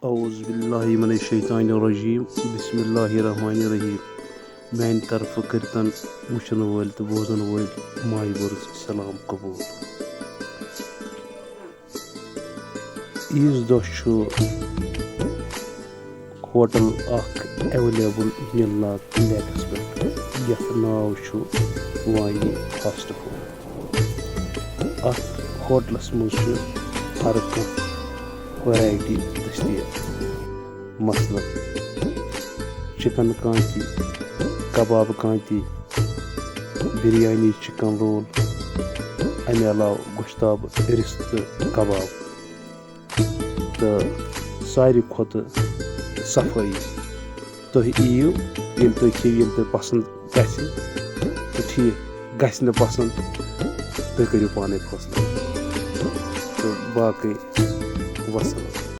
औज़ु बिल्लाहि मिनश शैतानिर रजीम बिस्मिल्लाहिर रहमानिर रहीम मैंने तरफ करतन वुचन वल तो बोजन वल माय बरस सलाम कबूल। ईज दो होटल एवेलेबल नीलनाग लेकस पे यथ नाव वानी फास्ट फूड। अत होटलस मज हर कह वैरायटी दस्तियाब, मसलन चिकन कांती, कबाब कांती, बिरयानी चिकन रोल, अमे अलाव गोश्ताब रिस्त कबाब तो सारी खुद सफाई। तुम यू ये तुम खेव ये तुम पसंद गि तो ठीक गि पसंद तुम करो पाने फैसला तो बाकी वसलम।